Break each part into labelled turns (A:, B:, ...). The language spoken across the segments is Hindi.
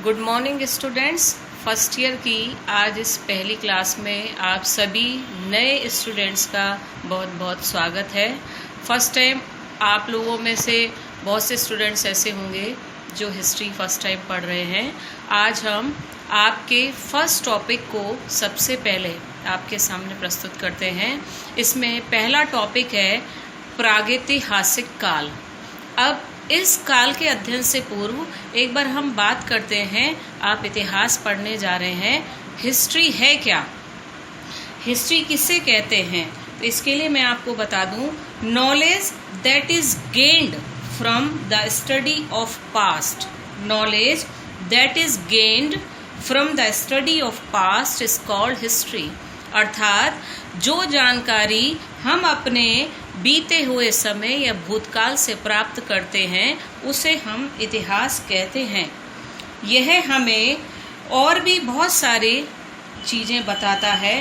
A: Good morning students. First year की आज इस पहली क्लास में आप सभी नए स्टूडेंट्स का बहुत बहुत स्वागत है। फर्स्ट टाइम आप लोगों में से बहुत से स्टूडेंट्स ऐसे होंगे जो हिस्ट्री फर्स्ट टाइम पढ़ रहे हैं। आज हम आपके फर्स्ट टॉपिक को सबसे पहले आपके सामने प्रस्तुत करते हैं। इसमें पहला टॉपिक है प्रागैतिहासिक काल। अब इस काल के अध्ययन से पूर्व एक बार हम बात करते हैं। आप इतिहास पढ़ने जा रहे हैं, हिस्ट्री है क्या, हिस्ट्री किसे कहते हैं? तो इसके लिए मैं आपको बता दूं, knowledge that is gained from the study of past. Knowledge that is gained from the study of past is called history. अर्थात जो जानकारी हम अपने बीते हुए समय या भूतकाल से प्राप्त करते हैं उसे हम इतिहास कहते हैं। यह हमें और भी बहुत सारी चीज़ें बताता है।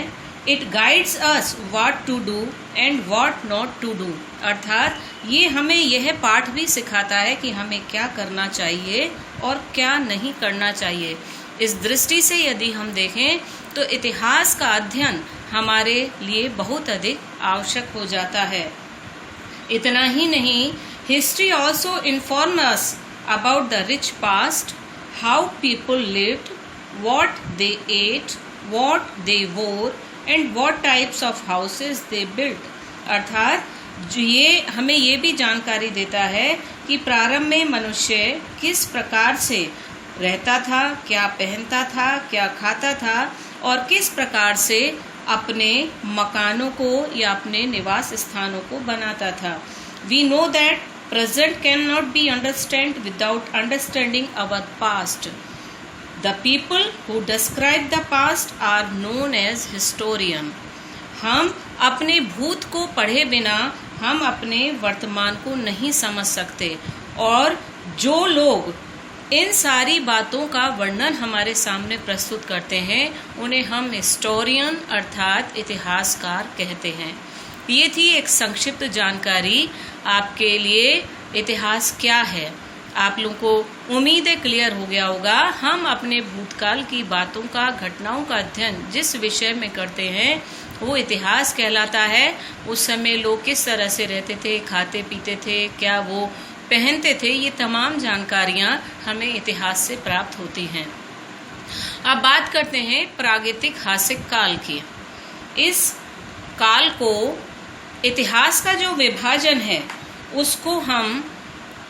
A: It guides us what to do and what not to do. अर्थात ये हमें यह पाठ भी सिखाता है कि हमें क्या करना चाहिए और क्या नहीं करना चाहिए। इस दृष्टि से यदि हम देखें तो इतिहास का अध्ययन हमारे लिए बहुत अधिक आवश्यक हो जाता है। इतना ही नहीं, history also inform us about the rich past, how people lived, what they ate, what they wore and what types of houses they built. अर्थात ये हमें ये भी जानकारी देता है कि प्रारंभ में मनुष्य किस प्रकार से रहता था, क्या पहनता था, क्या खाता था और किस प्रकार से अपने मकानों को या अपने निवास स्थानों को बनाता था। We know that present can not be understand without understanding our past. The people who describe the past are known as historian. हम अपने भूत को पढ़े बिना हम अपने वर्तमान को नहीं समझ सकते, और जो लोग इन सारी बातों का वर्णन हमारे सामने प्रस्तुत करते हैं उन्हें हम हिस्टोरियन अर्थात इतिहासकार कहते हैं। ये थी एक संक्षिप्त जानकारी आपके लिए इतिहास क्या है। आप लोगों को उम्मीद है क्लियर हो गया होगा। हम अपने भूतकाल की बातों का, घटनाओं का अध्ययन जिस विषय में करते हैं वो इतिहास कहलाता है। उस समय लोग किस तरह से रहते थे, खाते पीते थे, क्या वो पहनते थे, ये तमाम जानकारियां हमें इतिहास से प्राप्त होती हैं। अब बात करते हैं प्रागैतिहासिक काल की। इस काल को, इतिहास का जो विभाजन है उसको हम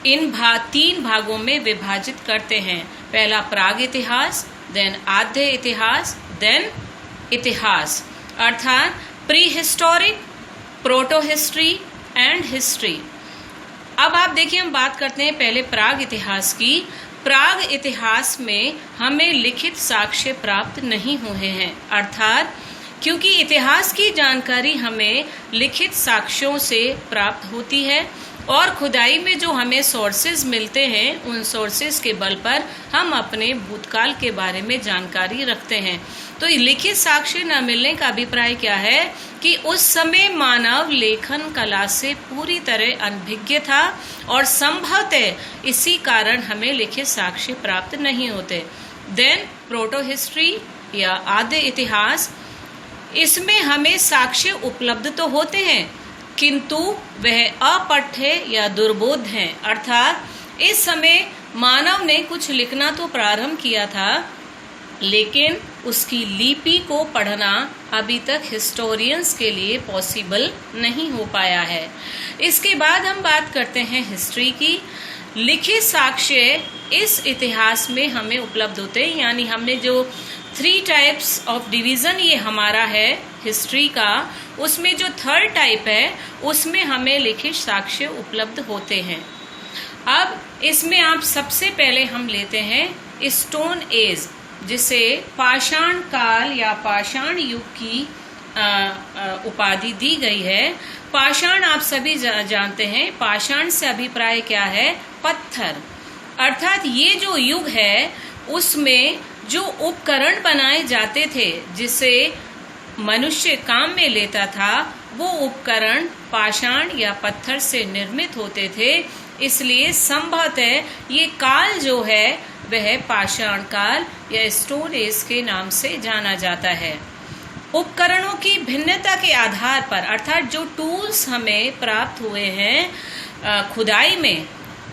A: इन तीन भागों में विभाजित करते हैं। पहला प्राग इतिहास, देन आद्य इतिहास, देन इतिहास। अर्थात pre historic, proto history and history. अब आप देखिए, हम बात करते हैं पहले प्राग इतिहास की। प्राग इतिहास में हमें लिखित साक्ष्य प्राप्त नहीं हुए हैं। अर्थात क्योंकि इतिहास की जानकारी हमें लिखित साक्ष्यों से प्राप्त होती है और खुदाई में जो हमें सोर्सेज मिलते हैं उन सोर्सेज के बल पर हम अपने भूतकाल के बारे में जानकारी रखते हैं। तो लिखित साक्ष्य न मिलने का अभिप्राय क्या है कि उस समय मानव लेखन कला से पूरी तरह अनभिज्ञ था और संभवतः इसी कारण हमें लिखित साक्ष्य प्राप्त नहीं होते। देन प्रोटो हिस्ट्री या आद्य इतिहास, इसमें हमें साक्ष्य उपलब्ध तो होते हैं किंतु वह अपठ्य या दुर्बोध हैं। अर्थात इस समय मानव ने कुछ लिखना तो प्रारंभ किया था लेकिन उसकी लिपि को पढ़ना अभी तक हिस्टोरियंस के लिए पॉसिबल नहीं हो पाया है। इसके बाद हम बात करते हैं हिस्ट्री की। लिखित साक्ष्य इस इतिहास में हमें उपलब्ध होते हैं, यानी हमने जो 3 टाइप्स ऑफ डिवीजन ये हमारा है हिस्ट्री का, उसमें जो 3rd टाइप है उसमें हमें लिखित साक्ष्य उपलब्ध होते हैं। अब इसमें आप सबसे पहले हम लेते हैं स्टोन एज, जिसे पाषाण काल या पाषाण युग की उपाधि दी गई है। पाषाण आप सभी जानते हैं, पाषाण से अभिप्राय क्या है? पत्थर। अर्थात ये जो युग है उसमें जो उपकरण बनाए जाते थे जिसे मनुष्य काम में लेता था वो उपकरण पाषाण या पत्थर से निर्मित होते थे। इसलिए संभवतः ये काल जो है वह पाषाण काल या स्टोन एज के नाम से जाना जाता है। उपकरणों की भिन्नता के आधार पर, अर्थात जो टूल्स हमें प्राप्त हुए हैं खुदाई में,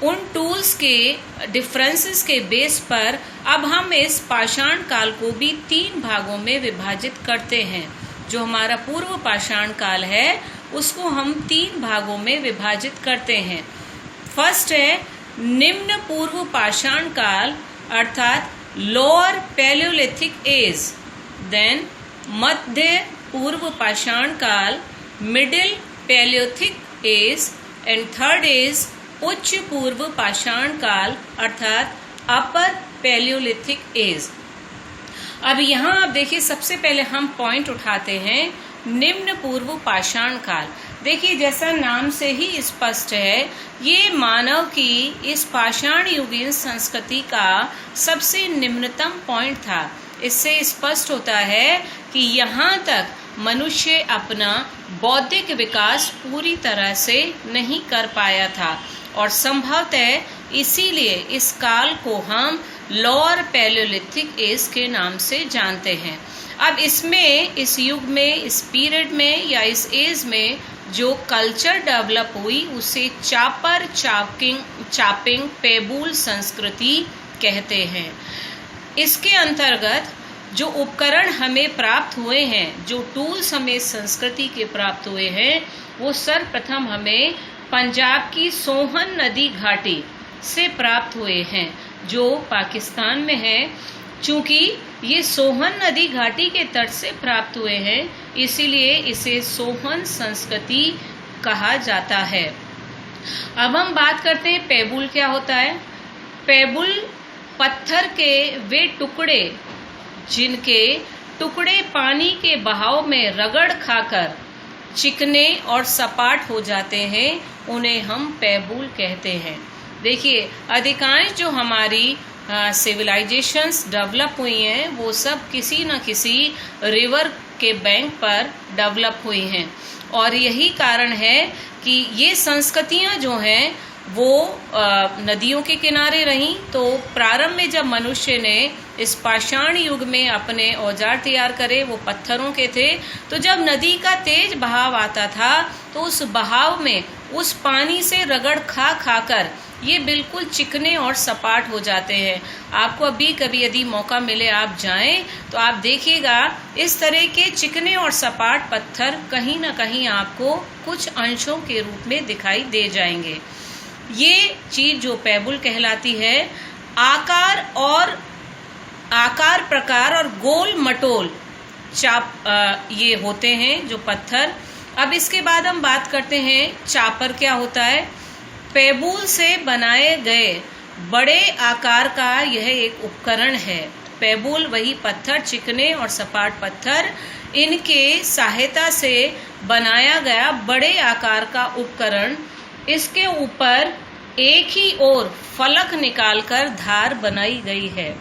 A: उन टूल्स के डिफरेंसेस के बेस पर अब हम इस पाषाण काल को भी 3 भागों में विभाजित करते हैं। जो हमारा पूर्व पाषाण काल है उसको हम 3 भागों में विभाजित करते हैं। फर्स्ट है निम्न पूर्व पाषाण काल अर्थात लोअर पैलियोलिथिक एज, देन मध्य पूर्व पाषाण काल middle palaeolithic age, and third is उच्च पूर्व पाषाण काल अर्थात अपर पैलियोलिथिक एज। अब यहाँ आप देखिए, सबसे पहले हम पॉइंट उठाते हैं निम्न पूर्व पाषाण काल। देखिए जैसा नाम से ही स्पष्ट है, ये मानव की इस पाषाण युगीन संस्कृति का सबसे निम्नतम पॉइंट था। इससे स्पष्ट होता है कि यहाँ तक मनुष्य अपना बौद्धिक विकास पूरी तरह से नहीं कर पाया था और संभवतः इसीलिए इस काल को हम लोअर पैलियोलिथिक एज के नाम से जानते हैं। अब इसमें, इस युग में, इस पीरियड में या इस एज में जो कल्चर डेवलप हुई उसे चापिंग पेबुल संस्कृति कहते हैं। इसके अंतर्गत जो उपकरण हमें प्राप्त हुए हैं, जो टूल्स हमें संस्कृति के प्राप्त हुए हैं, वो सर्वप्रथम हमें पंजाब की सोहन नदी घाटी से प्राप्त हुए हैं जो पाकिस्तान में है। चूंकि ये सोहन नदी घाटी के तट से प्राप्त हुए हैं इसीलिए इसे सोहन संस्कृति कहा जाता है। अब हम बात करते हैं पेबुल क्या होता है। पेबुल पत्थर के वे टुकड़े जिनके टुकड़े पानी के बहाव में रगड़ खाकर चिकने और सपाट हो जाते हैं, उन्हें हम पेबुल कहते हैं। देखिए अधिकांश जो हमारी सिविलाइजेशंस डेवलप हुई हैं वो सब किसी न किसी रिवर के बैंक पर डेवलप हुई हैं और यही कारण है कि ये संस्कृतियां जो हैं वो नदियों के किनारे रहीं। तो प्रारंभ में जब मनुष्य ने इस पाषाण युग में अपने औजार तैयार करे वो पत्थरों के थे, तो जब नदी का तेज बहाव आता था तो उस बहाव में उस पानी से रगड़ खा कर ये बिल्कुल चिकने और सपाट हो जाते हैं। आपको अभी कभी यदि मौका मिले आप जाएं तो आप देखिएगा इस तरह के चिकने और सपाट पत्थर कहीं ना कहीं आपको कुछ अंशों के रूप में दिखाई दे जाएंगे। ये चीज जो पेबुल कहलाती है, आकार प्रकार और गोल मटोल ये होते हैं जो पत्थर। अब इसके बाद हम बात करते हैं चापर क्या होता है। पेबुल से बनाए गए बड़े आकार का यह एक उपकरण है। पेबुल वही पत्थर, चिकने और सपाट पत्थर, इनके सहायता से बनाया गया बड़े आकार का उपकरण। इसके ऊपर एक ही ओर फलक निकालकर धार बनाई गई है।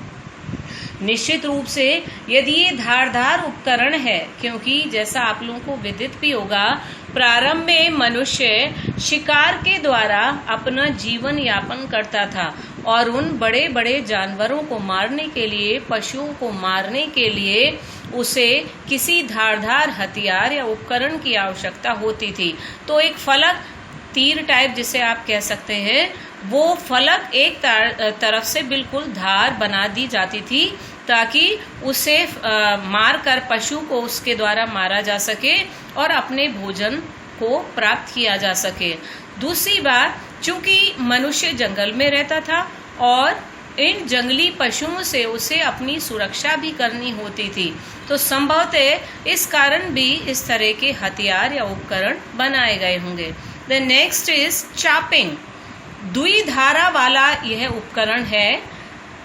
A: निश्चित रूप से यदि ये धारदार उपकरण है, क्योंकि जैसा आप लोगों को विदित भी होगा प्रारंभ में मनुष्य शिकार के द्वारा अपना जीवन यापन करता था और उन बड़े बड़े जानवरों को मारने के लिए, पशुओं को मारने के लिए उसे किसी धारदार हथियार या उपकरण की आवश्यकता होती थी। तो एक फलक, तीर टाइप जिसे आप कह सकते हैं, वो फलक एक तरफ से बिल्कुल धार बना दी जाती थी ताकि उसे मारकर पशु को उसके द्वारा मारा जा सके और अपने भोजन को प्राप्त किया जा सके। दूसरी बात, चूंकि मनुष्य जंगल में रहता था और इन जंगली पशुओं से उसे अपनी सुरक्षा भी करनी होती थी, तो संभवतः इस कारण भी इस तरह के हथियार या उपकरण बनाए गए होंगे। The next is chopping. द्विधारा वाला यह उपकरण है,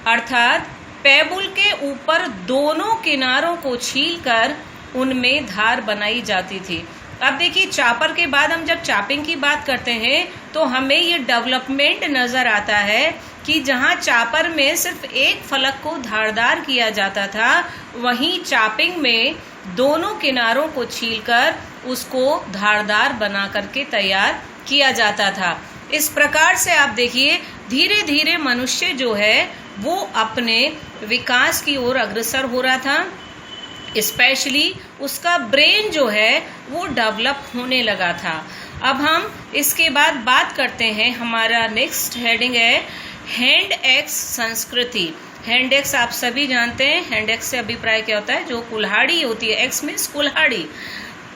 A: अर्थात पेबुल के ऊपर दोनों किनारों को छीलकर उनमें धार बनाई जाती थी। अब देखिए चॉपर के बाद हम जब चॉपिंग की बात करते हैं तो हमें ये डेवलपमेंट नजर आता है कि जहां चॉपर में सिर्फ एक फलक को धारदार किया जाता था, वहीं चॉपिंग में दोनों किनारों को छीलकर उसको धारदार बना करके तैयार किया जाता था। इस प्रकार से आप देखिए धीरे धीरे मनुष्य जो है वो अपने विकास की ओर अग्रसर हो रहा था। स्पेशली उसका ब्रेन जो है वो डेवलप होने लगा था। अब हम इसके बाद बात करते हैं, हमारा नेक्स्ट हेडिंग है हैंड एक्स संस्कृति। हैंड एक्स आप सभी जानते हैं, हैंड एक्स से अभिप्राय क्या होता है, जो कुल्हाड़ी होती है, एक्स मीन्स कुल्हाड़ी।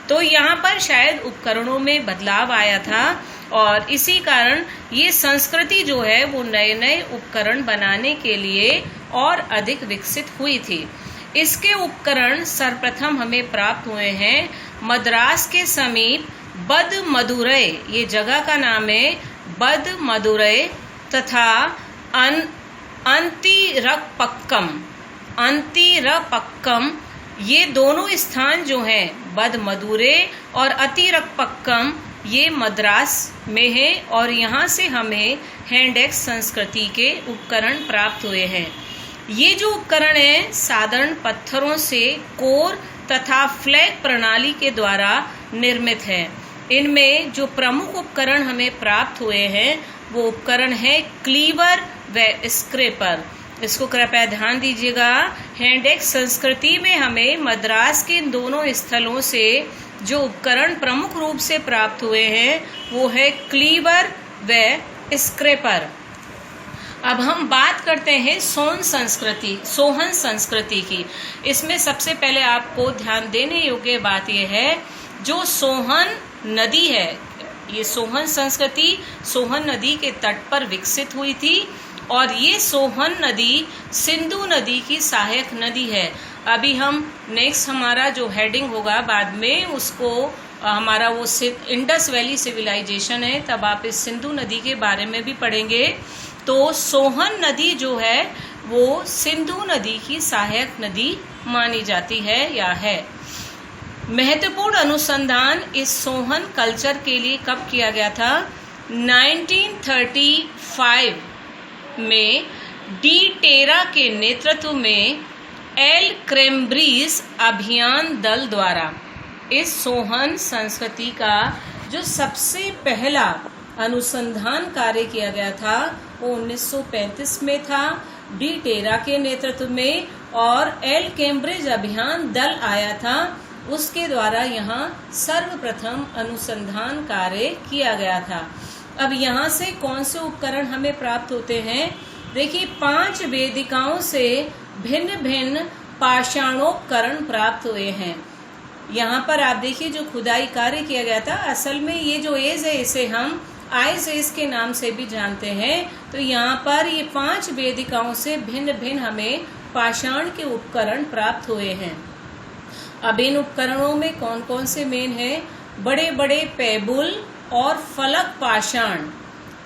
A: तो यहाँ पर शायद उपकरणों में बदलाव आया था और इसी कारण ये संस्कृति जो है वो नए नए उपकरण बनाने के लिए और अधिक विकसित हुई थी। इसके उपकरण सर्वप्रथम हमें प्राप्त हुए हैं मद्रास के समीप बदमदुरै, ये जगह का नाम है बदमदुरै, तथा अंतिरपक्कम, ये दोनों स्थान जो हैं बदमदुरै और अतिरपक्कम ये मद्रास में है और यहाँ से हमें हैंड एक्स संस्कृति के उपकरण प्राप्त हुए हैं। ये जो उपकरण है साधारण पत्थरों से कोर तथा फ्लैग प्रणाली के द्वारा निर्मित है। इनमें जो प्रमुख उपकरण हमें प्राप्त हुए हैं वो उपकरण है क्लीवर व स्क्रैपर। इसको कृपया ध्यान दीजिएगा। हैंड एक्स संस्कृति में हमें मद्रास के इन दोनों स्थलों से जो उपकरण प्रमुख रूप से प्राप्त हुए हैं वो है क्लीवर व स्क्रैपर। अब हम बात करते हैं सोहन संस्कृति की। इसमें सबसे पहले आपको ध्यान देने योग्य बात यह है, जो सोहन नदी है, ये सोहन संस्कृति सोहन नदी के तट पर विकसित हुई थी और ये सोहन नदी सिंधु नदी की सहायक नदी है। अभी हम नेक्स्ट हमारा जो हेडिंग होगा बाद में उसको हमारा वो इंडस वैली सिविलाइजेशन है, तब आप इस सिंधु नदी के बारे में भी पढ़ेंगे। तो सोहन नदी जो है वो सिंधु नदी की सहायक नदी मानी जाती है या है। महत्वपूर्ण अनुसंधान इस सोहन कल्चर के लिए कब किया गया था? 1935 में डी टेरा के नेतृत्व में एल कैम्ब्रिज अभियान दल द्वारा इस सोहन संस्कृति का जो सबसे पहला अनुसंधान कार्य किया गया था वो 1935 में था, डी टेरा के नेतृत्व में, और एल कैम्ब्रिज अभियान दल आया था, उसके द्वारा यहाँ सर्वप्रथम अनुसंधान कार्य किया गया था। अब यहाँ से कौन से उपकरण हमें प्राप्त होते हैं? देखिए 5 वेदिकाओं से भिन्न भिन्न पाषाणोपकरण प्राप्त हुए हैं। यहाँ पर आप देखिए जो खुदाई कार्य किया गया था, असल में ये जो एज है इसे हम आइस एज के नाम से भी जानते हैं। तो यहाँ पर ये 5 वेदिकाओं से भिन्न भिन्न हमें पाषाण के उपकरण प्राप्त हुए हैं। अब इन उपकरणों में कौन कौन से मेन हैं? बड़े बड़े पेबुल और फलक पाषाण।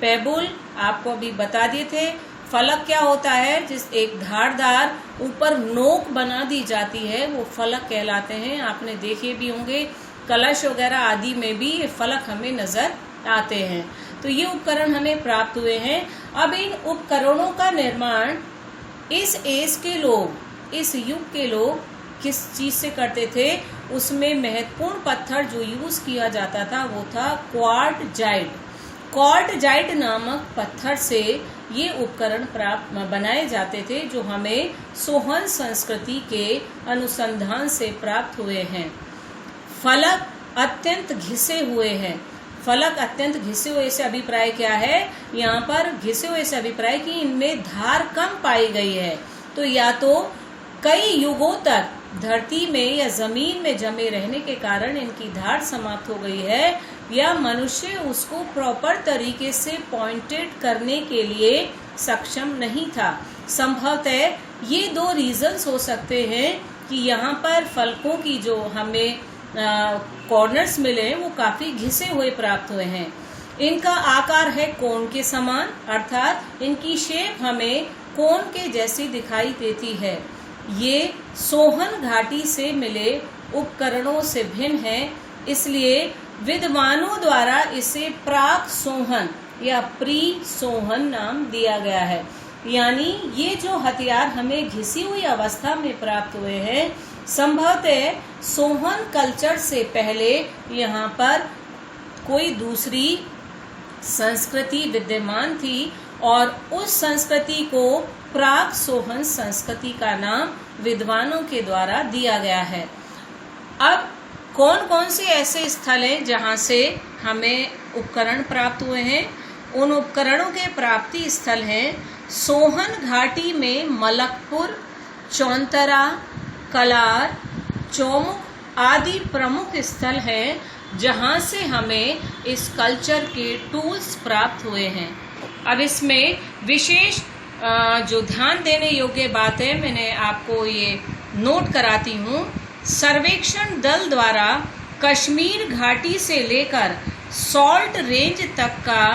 A: पेबुल आपको अभी बता दिए थे। फलक क्या होता है? जिस एक धारदार ऊपर नोक बना दी जाती है वो फलक कहलाते हैं। आपने देखे भी होंगे कलश वगैरह आदि में भी ये फलक हमें नजर आते हैं। तो ये उपकरण हमें प्राप्त हुए हैं। अब इन उपकरणों का निर्माण इस एज के लोग, इस युग के लोग किस चीज से करते थे? उसमें महत्वपूर्ण पत्थर जो यूज किया जाता था वो था क्वार्टजाइट। क्वार्टजाइट नामक पत्थर से ये उपकरण प्राप्त बनाए जाते थे जो हमें सोहन संस्कृति के अनुसंधान से प्राप्त हुए हैं। फलक अत्यंत घिसे हुए हैं। फलक अत्यंत घिसे हुए से अभिप्राय क्या है? यहाँ पर घिसे हुए से अभिप्राय कि इनमें धार कम पाई गई है। तो या तो कई युगों तक धरती में या जमीन में जमे रहने के कारण इनकी धार समाप्त हो गई है, या मनुष्य उसको प्रॉपर तरीके से पॉइंटेड करने के लिए सक्षम नहीं था। संभवतः ये 2 रीजंस हो सकते हैं कि यहाँ पर फलकों की जो हमें कॉर्नर्स मिले हैं वो काफी घिसे हुए प्राप्त हुए हैं। इनका आकार है कोन के समान, अर्थात इनकी शेप हमें कोन के जैसी दिखाई देती है। ये सोहन घाटी से मिले उपकरणों से भिन्न है, इसलिए विद्वानों द्वारा इसे प्राक सोहन या प्री सोहन नाम दिया गया है। यानी ये जो हथियार हमें घिसी हुई अवस्था में प्राप्त हुए हैं, संभवतः सोहन कल्चर से पहले यहाँ पर कोई दूसरी संस्कृति विद्यमान थी और उस संस्कृति को प्राक सोहन संस्कृति का नाम विद्वानों के द्वारा दिया गया है। अब कौन कौन से ऐसे स्थल हैं जहाँ से हमें उपकरण प्राप्त हुए हैं? उन उपकरणों के प्राप्ति स्थल हैं सोहन घाटी में मलकपुर, चौंतरा, कलार, चौमुख आदि प्रमुख स्थल हैं जहाँ से हमें इस कल्चर के टूल्स प्राप्त हुए हैं। अब इसमें विशेष जो ध्यान देने योग्य बात है, मैंने आपको ये नोट कराती हूँ। सर्वेक्षण दल द्वारा कश्मीर घाटी से लेकर सॉल्ट रेंज तक का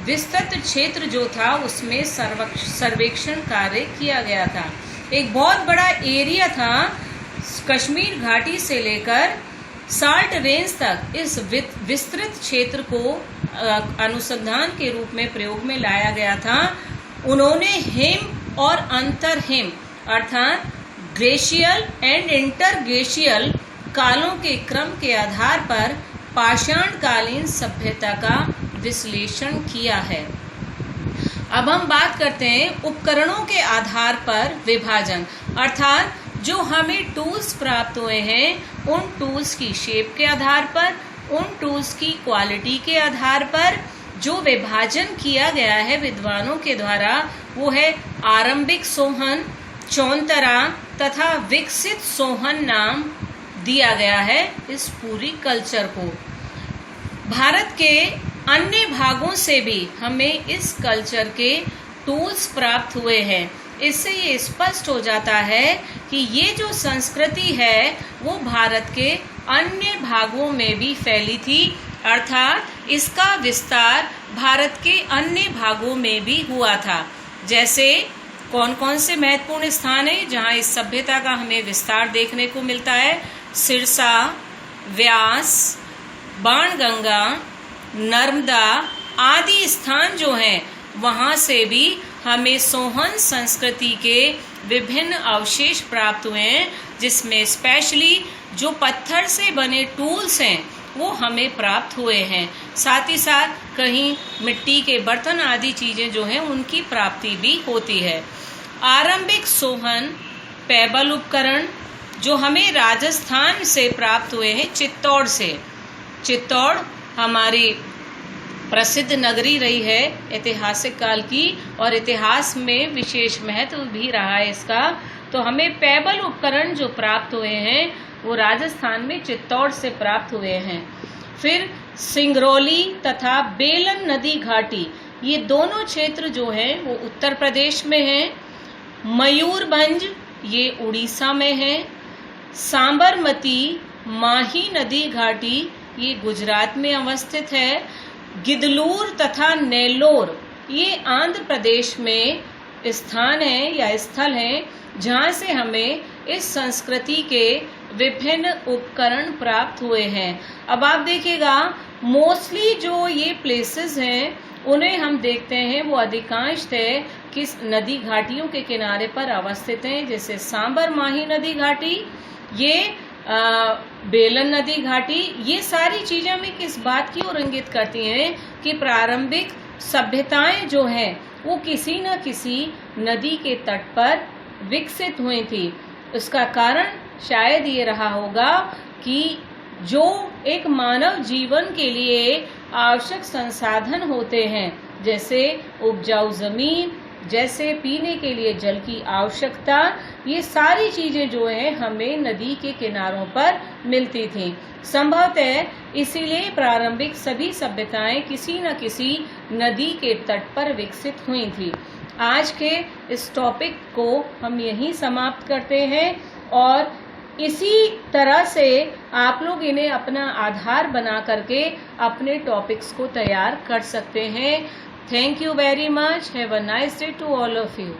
A: विस्तृत क्षेत्र जो था उसमें सर्वेक्षण कार्य किया गया था। एक बहुत बड़ा एरिया था कश्मीर घाटी से लेकर सॉल्ट रेंज तक। इस विस्तृत क्षेत्र को अनुसंधान के रूप में प्रयोग में लाया गया था। उन्होंने हिम और अंतर हिम अर्थात ग्लेशियल एंड इंटरग्लेशियल कालों के क्रम के आधार पर पाषाणकालीन सभ्यता का विश्लेषण किया है। अब हम बात करते हैं उपकरणों के आधार पर विभाजन, अर्थात जो हमें टूल्स प्राप्त हुए हैं उन टूल्स की शेप के आधार पर, उन टूल्स की क्वालिटी के आधार पर जो विभाजन किया गया है विद्वानों के द्वारा वो है आरंभिक सोहन, चौंतरा तथा विकसित सोहन नाम दिया गया है इस पूरी कल्चर को। भारत के अन्य भागों से भी हमें इस कल्चर के टूल्स प्राप्त हुए हैं। इससे ये स्पष्ट हो जाता है कि ये जो संस्कृति है वो भारत के अन्य भागों में भी फैली थी, अर्थात इसका विस्तार भारत के अन्य भागों में भी हुआ था। जैसे कौन कौन से महत्वपूर्ण स्थान है जहाँ इस सभ्यता का हमें विस्तार देखने को मिलता है? सिरसा, व्यास, बाणगंगा, नर्मदा आदि स्थान जो हैं वहाँ से भी हमें सोहन संस्कृति के विभिन्न अवशेष प्राप्त हुए हैं, जिसमें स्पेशली जो पत्थर से बने टूल्स हैं वो हमें प्राप्त हुए हैं। साथ ही साथ कहीं मिट्टी के बर्तन आदि चीज़ें जो हैं उनकी प्राप्ति भी होती है। आरंभिक सोहन पेबल उपकरण जो हमें राजस्थान से प्राप्त हुए हैं, चित्तौड़ से। चित्तौड़ हमारी प्रसिद्ध नगरी रही है ऐतिहासिक काल की और इतिहास में विशेष महत्व भी रहा है इसका। तो हमें पेबल उपकरण जो प्राप्त हुए हैं वो राजस्थान में चित्तौड़ से प्राप्त हुए हैं। फिर सिंगरौली तथा बेलन नदी घाटी, ये दोनों क्षेत्र जो हैं वो उत्तर प्रदेश में हैं। मयूरभंज ये उड़ीसा में है। सांबरमती माही नदी घाटी ये गुजरात में अवस्थित है। गिदलूर तथा नेल्लोर ये आंध्र प्रदेश में स्थान है या स्थल हैं जहाँ से हमें इस संस्कृति के विभिन्न उपकरण प्राप्त हुए हैं। अब आप देखिएगा मोस्टली जो ये प्लेसेस हैं उन्हें हम देखते हैं वो अधिकांशतः किस नदी घाटियों के किनारे पर अवस्थित हैं, जैसे सांबर माही नदी घाटी, ये बेलन नदी घाटी। ये सारी चीजें हमें किस बात की ओर इंगित करती हैं कि प्रारंभिक सभ्यताएं जो हैं वो किसी न किसी नदी के तट पर विकसित हुई थी। उसका कारण शायद ये रहा होगा कि जो एक मानव जीवन के लिए आवश्यक संसाधन होते हैं, जैसे उपजाऊ जमीन, जैसे पीने के लिए जल की आवश्यकता, ये सारी चीजें जो है हमें नदी के किनारों पर मिलती थी। संभवतः इसीलिए प्रारंभिक सभी सभ्यताएं किसी न किसी नदी के तट पर विकसित हुई थी। आज के इस टॉपिक को हम यहीं समाप्त करते हैं और इसी तरह से आप लोग इन्हें अपना आधार बना करके अपने टॉपिक्स को तैयार कर सकते हैं। Thank you very much. Have a nice day to all of you.